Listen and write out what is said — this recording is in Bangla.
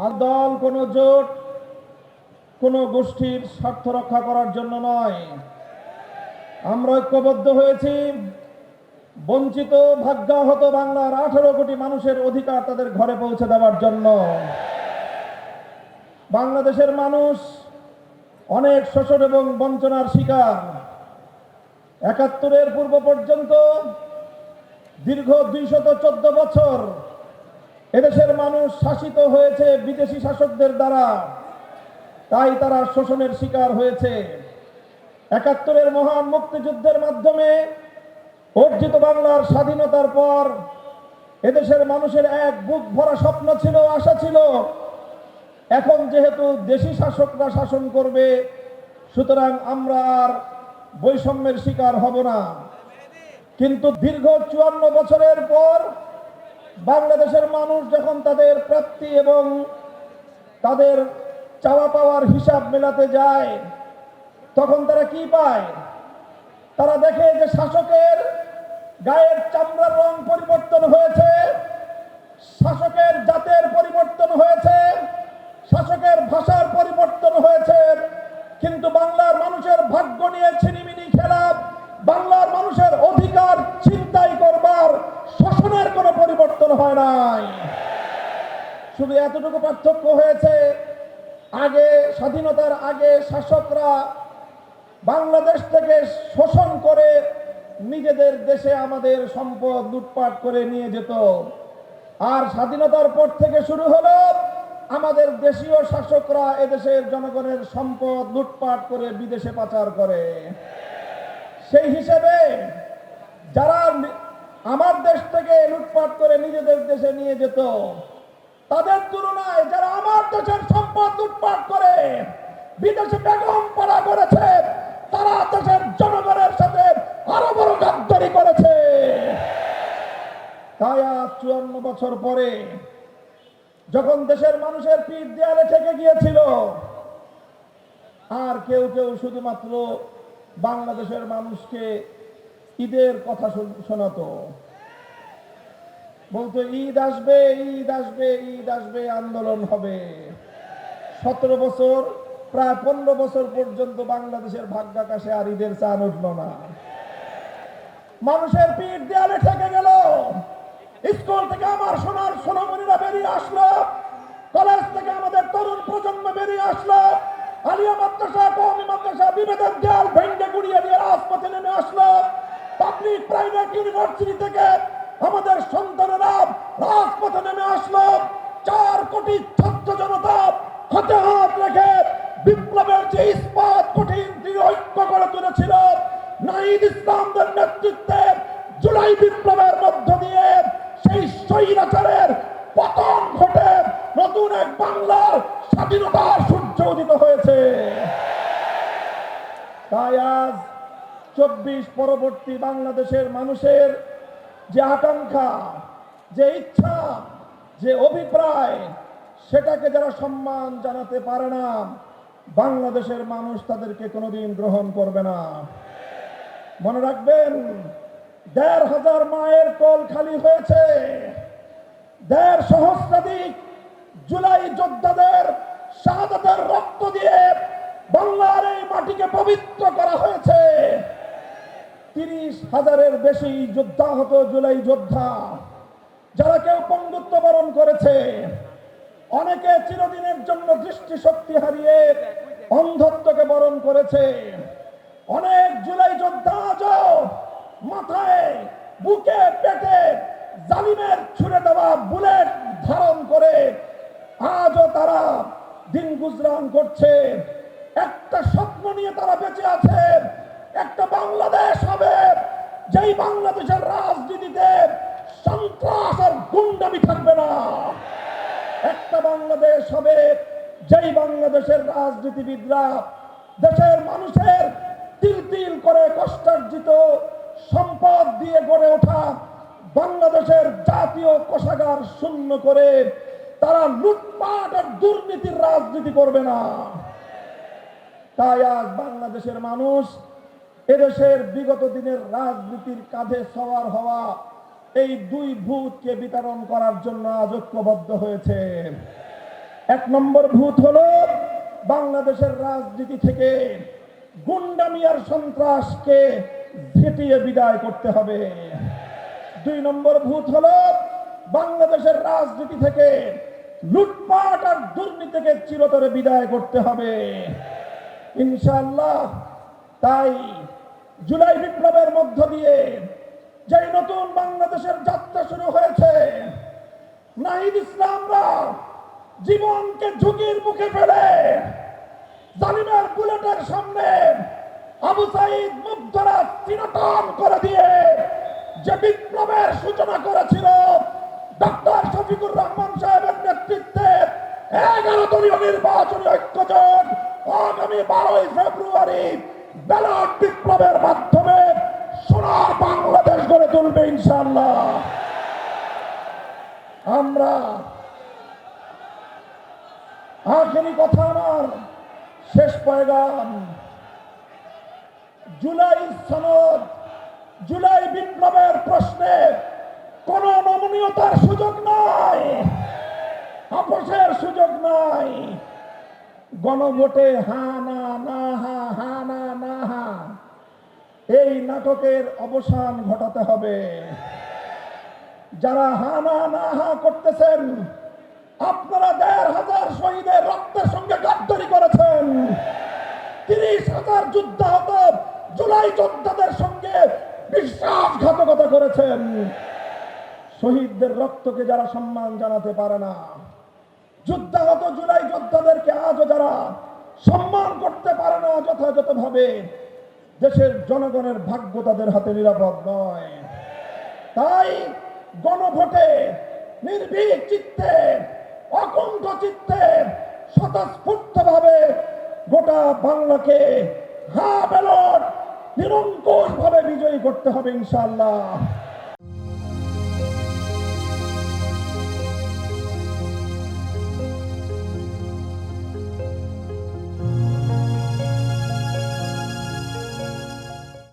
আর দল কোনো জোট কোনো গোষ্ঠীর স্বার্থ রক্ষা করার জন্য নয়। আমরা ঐক্যবদ্ধ হয়েছি বঞ্চিত ভাগ্যাহত বাংলার 18 কোটি মানুষের অধিকার তাদের ঘরে পৌঁছে দেওয়ার জন্য। বাংলাদেশের মানুষ অনেক শোষণ এবং বঞ্চনার শিকার। 71-এর পূর্ব পর্যন্ত দীর্ঘ 214 বছর এদেশের মানুষ শাসিত হয়েছে বিদেশি শাসকদের দ্বারা, তাই তারা শোষণের শিকার হয়েছে। 71-এর মহান মুক্তিযুদ্ধের মাধ্যমে অর্জিত বাংলার স্বাধীনতার পর এদেশের মানুষের এক বুক ভরা স্বপ্ন ছিল, আশা ছিল, এখন যেহেতু দেশি শাসকরা শাসন করবে, সুতরাং আমরা আর বৈষম্যের শিকার হব না। কিন্তু দীর্ঘ 54 বছরের পর বাংলাদেশের মানুষ যখন তাদের প্রাপ্তি এবং তাদের চাওয়া পাওয়ার হিসাব মেলাতে যায়, তখন তারা কি পায়? তারা দেখে যে শাসকের গায়ের চামড়ার রং পরিবর্তন হয়েছে, শাসকের জাতের পরিবর্তন হয়েছে, শাসকের ভাষার পরিবর্তন হয়েছে, কিন্তু বাংলার মানুষের ভাগ্য নিয়ে ছিনিমিনি খেলা, বাংলার মানুষের অধিকার ছিনতাই করবার শাসনের কোনো পরিবর্তন হয় নাই। শুধু এতটুকু পার্থক্য হয়েছে, আগে স্বাধীনতার আগে শাসকরা বাংলাদেশ থেকে শোষণ করে নিজেদের দেশে আমাদের সম্পদ লুটপাট করে নিয়ে যেত, আর স্বাধীনতার পর থেকে শুরু হলো আমাদের দেশীয় শাসকরা এদেশের জনগণের সম্পদ লুটপাট করে বিদেশে পাচার করে। সেই হিসেবে যারা আমার দেশ থেকে লুটপাট করে নিজেদের দেশে নিয়ে যেত, তাদের তুলনায় যারা আমার দেশের সম্পদ লুটপাট করে বিদেশে বেগম পাড়া করেছে, তারা দেশের জনগণের সাথে আরো বড় গাদ্দারি করেছে। তাই আজ 54 বছর পরে যখন দেশের মানুষের পিঠ দেয়ালে ঠেকে গিয়েছিল, আর কেউ কেউ শুধুমাত্র বাংলাদেশের মানুষকে ঈদের কথা শোনাতো, বলতো ঈদ আসবে, ঈদ আসবে, ঈদ আসবে, আন্দোলন হবে। 17 বছর, প্রায় 15 বছর পর্যন্ত বাংলাদেশের ভাগ্যাকাশে আর ঈদের চাঁদ উঠল না। মানুষের পিঠ দেয়ালে ঠেকে গেল। স্কুল থেকে আমার সোনার সোনামণিরা বেরিয়ে আসলো, কলেজ থেকে আমাদের তরুণ প্রজন্ম বেরিয়ে আসলো, আলিয়া মাদ্রাসা, কওমি মাদ্রাসা বিভেদের দেয়াল ভেঙে গুড়িয়ে দিয়ে রাজপথে নেমে আসলো। পাবলিক প্রাইভেট ইউনিভার্সিটি থেকে আমাদের সন্তানেরা রাজপথে নেমে আসলো। 4 কোটি ছাত্র জনতা হাতে হাত রেখে বিপ্লবের যে ইস্পাত কঠিন ঐক্য করে তুলেছিল, নাহিদ ইসলামদের নেতৃত্বে জুলাই বিপ্লবের মধ্য দিয়ে সেই স্বৈরাচারের পতন ঘটে নতুন এক বাংলার স্বাধীনতার সূর্য উদিত হয়েছে। তাই আজ 24 পরবর্তী বাংলাদেশের মানুষের যে আকাঙ্ক্ষা, যে ইচ্ছা, যে অভিপ্রায়, সেটাকে যারা সম্মান জানাতে পারে না, বাংলাদেশের মানুষ তাদেরকে কোনোদিন গ্রহণ করবে না। মনে রাখবেন, 1,500 মায়ের কোল খালি হয়েছে, 1.5 সহস্রাধিক জুলাই যোদ্ধাদের শাহাদাতের রক্ত দিয়ে বাংলার এই মাটিকে পবিত্র করা হয়েছে। 30,000-এর বেশি যোদ্ধা হতো জুলাই যোদ্ধা, যারা কেউ পঙ্গুত্ব বরণ করেছে, অনেকে চিরদিনের জন্য দৃষ্টিশক্তি হারিয়ে অন্ধত্বকে বরণ করেছে। অনেক জুলাই যোদ্ধা আজও মাথায়, বুকে, পেটে জালিমের ছুড়ে দেওয়া বুলেট ধারণ করে আজও তারা দিন গুজরান করছে। একটা স্বপ্ন নিয়ে তারা বেঁচে আছে, একটা বাংলাদেশ হবে যেই বাংলাদেশের রাজনীতিতে সন্ত্রাস আর গুন্ডামি থাকবে না। একটা বাংলাদেশ হবে যেই বাংলাদেশের রাজনীতিবিদরা দেশের মানুষের তিল তিল করে কষ্টার্জিত সম্পদ দিয়ে গড়ে ওঠা বাংলাদেশের জাতীয় কোষাগার শূন্য করে তারা লুটপাট আর দুর্নীতির রাজনীতি করবে না। তাই আজ বাংলাদেশের মানুষ এদেশের বিগত দিনের রাজনীতির কাঁধে সওয়ার হওয়া এই 2 ভূতকে বিতরণ করার জন্য আজ ঐক্যবদ্ধ হয়েছে। এক নম্বর ভূত হলো বাংলাদেশের রাজনীতি থেকে গুন্ডামি আর সন্ত্রাসকে ঝেঁটিয়ে বিদায় করতে হবে। দুই নম্বর ভূত হলো বাংলাদেশের রাজনীতি থেকে লুটপাট আর দুর্নীতিকে চিরতরে বিদায় করতে হবে ইনশাআল্লাহ। তাই জুলাই বিপ্লবের মধ্য দিয়ে যে নতুন বাংলাদেশের যাত্রা শুরু হয়েছে, নাহিদ ইসলামরা জীবনকে ঝুঁকির মুখে ফেলে জালিমের বুলেটের সামনে আবু সাইদ মুগ্ধরা চিরটান করে দিয়ে যে বিপ্লবের সূচনা করেছিল ডক্টর শফিকুর রহমান সাহেবের নেতৃত্বে 11 দলীয় নির্বাচনী ঐক্যজোট আগামী 12 ফেব্রুয়ারি ব্যালট বিপ্লবের মাধ্যমে সোনার বাংলাদেশ গড়ে তুলবে ইনশাআল্লাহ। আমরা আখেরি কথা, আমার শেষ পয়গাম, জুলাই সনদ, জুলাই বিপ্লবের প্রশ্নে কোন নমনীয়তার সুযোগ নাই, আপোষের সুযোগ নাই। গণভোটে হা না না হা, হা না না হা, এই নাটকের অবসান ঘটাতে হবে। যারা হা না না হা করতেছেন, আপনারা 1,500 শহীদের রক্তের সঙ্গে গাদ্দারি করেছেন। 30,000 যুদ্ধাহত জুলাই যোদ্ধাদের সঙ্গে বিশ্বাসঘাতকতা করেছেন। শহীদদের রক্তকে যারা সম্মান জানাতে পারে না, যুদ্ধাহত জুলাই যোদ্ধাদেরকে আজও যারা সম্মান করতে পারে না যথাযথভাবে, দেশের জনগণের ভাগ্য তাদের হাতে নিরাপদ নয়। তাই গণভোটে নির্ভীক চিত্তে, অকুণ্ঠ চিত্তে, স্বতঃস্ফূর্তভাবে গোটা বাংলাকে হা ব্যালট নিরঙ্কুশ ভাবে বিজয়ী করতে হবে ইনশাআল্লাহ।